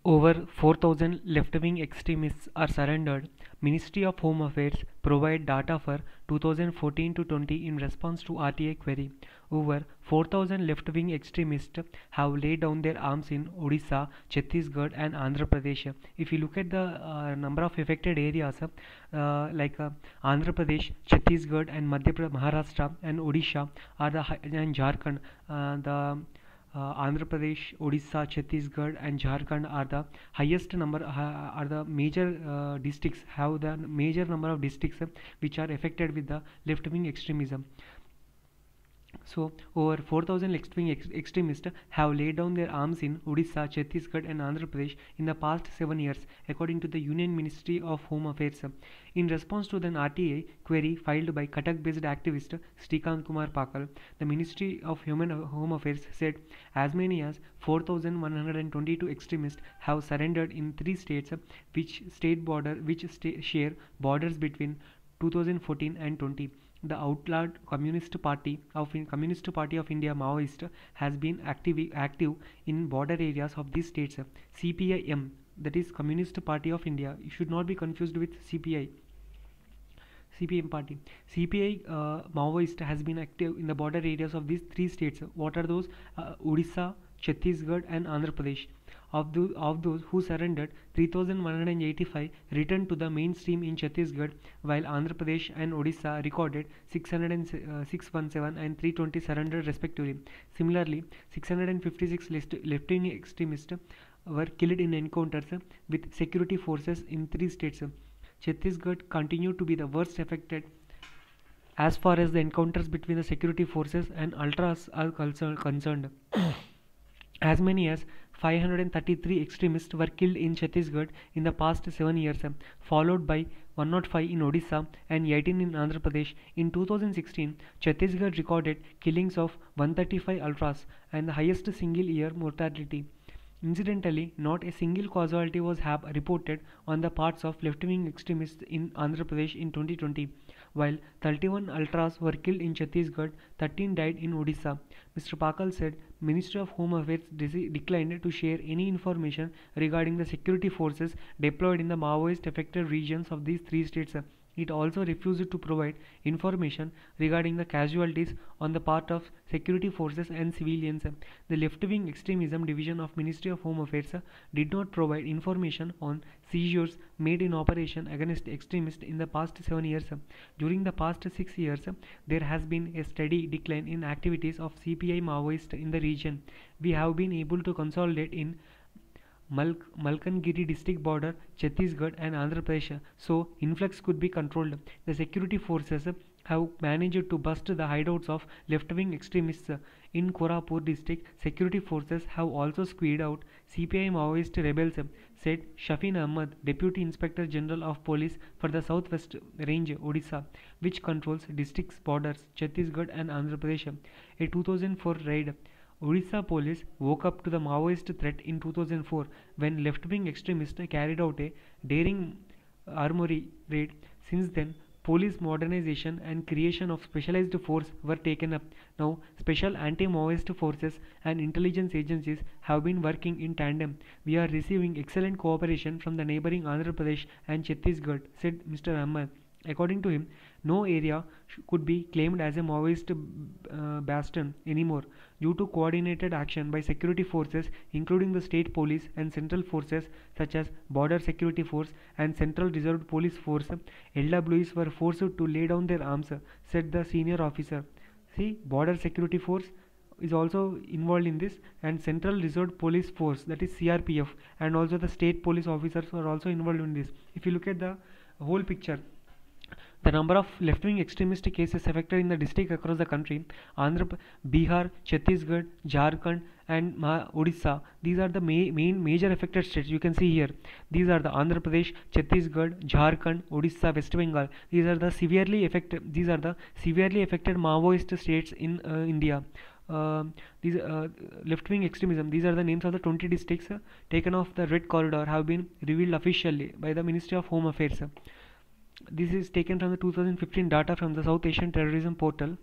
Over 4,000 left-wing extremists are surrendered. Ministry of Home Affairs provide data for 2014 to 20 in response to RTI query. Over 4,000 left-wing extremists have laid down their arms in Odisha, Chhattisgarh and Andhra Pradesh. If you look at the number of affected areas Andhra Pradesh, Chhattisgarh and Maharashtra and Odisha are and Jharkhand, the Andhra Pradesh, Odisha, Chhattisgarh, and Jharkhand are the highest number, are the major districts, have the major number of districts which are affected with the left wing extremism. So, over 4,000 left-wing extremists have laid down their arms in Odisha, Chhattisgarh, and Andhra Pradesh in the past 7 years, according to the Union Ministry of Home Affairs. In response to an RTI query filed by Cuttack-based activist Srikant Kumar Pakal, the Ministry of Home Affairs said as many as 4,122 extremists have surrendered in 3 states, which share borders between 2014 and 20. The outlawed Communist Party of India Maoist has been active in border areas of these states. CPIM, that is Communist Party of India, you should not be confused with CPIM party. CPI Maoist has been active in the border areas of these 3 states. What are those? Odisha, Chhattisgarh and Andhra Pradesh. Of those who surrendered, 3,185 returned to the mainstream in Chhattisgarh, while Andhra Pradesh and Odisha recorded 617 and 320 surrendered respectively. Similarly, 656 left-wing extremists were killed in encounters with security forces in 3 states. Chhattisgarh continued to be the worst affected as far as the encounters between the security forces and ultras are concerned. As many as 533 extremists were killed in Chhattisgarh in the past 7 years, followed by 105 in Odisha and 18 in Andhra Pradesh. In 2016, Chhattisgarh recorded killings of 135 ultras and the highest single year mortality. Incidentally, not a single casualty was reported on the parts of left-wing extremists in Andhra Pradesh in 2020. While 31 ultras were killed in Chhattisgarh, 13 died in Odisha. Mr. Pakal said Ministry of Home Affairs declined to share any information regarding the security forces deployed in the Maoist affected regions of these 3 states. It also refused to provide information regarding the casualties on the part of security forces and civilians. The left-wing extremism division of Ministry of Home Affairs did not provide information on seizures made in operation against extremists in the past 7 years. During the past 6 years, there has been a steady decline in activities of CPI Maoist in the region. We have been able to consolidate in Malkangiri district border, Chhattisgarh and Andhra Pradesh, so influx could be controlled. The security forces have managed to bust the hideouts of left-wing extremists. In Korapur district, security forces have also squeezed out CPI Maoist rebels, said Shafin Ahmad, Deputy Inspector General of Police for the Southwest Range, Odisha, which controls districts borders, Chhattisgarh and Andhra Pradesh. A 2004 raid Odisha police woke up to the Maoist threat in 2004 when left-wing extremists carried out a daring armory raid. Since then, police modernization and creation of specialized force were taken up. Now, special anti-Maoist forces and intelligence agencies have been working in tandem. We are receiving excellent cooperation from the neighboring Andhra Pradesh and Chhattisgarh, said Mr. Ahmed. According to him, no area could be claimed as a Maoist bastion anymore due to coordinated action by security forces including the state police and central forces such as Border Security Force and Central Reserve Police Force. LWs were forced to lay down their arms, said the senior officer. See, Border Security Force is also involved in this, and Central Reserve Police Force, that is CRPF, and also the state police officers are also involved in this. If you look at the whole picture, the number of left-wing extremist cases affected in the district across the country, Bihar, Chhattisgarh, Jharkhand and Odisha, these are the main major affected states. You can see here, these are the Andhra Pradesh, Chhattisgarh, Jharkhand, Odisha, West Bengal. These are the severely affected Maoist states in India. These left-wing extremism, these are the names of the 20 districts taken off the red corridor, have been revealed officially by the Ministry of Home Affairs. This is taken from the 2015 data from the South Asian Terrorism Portal.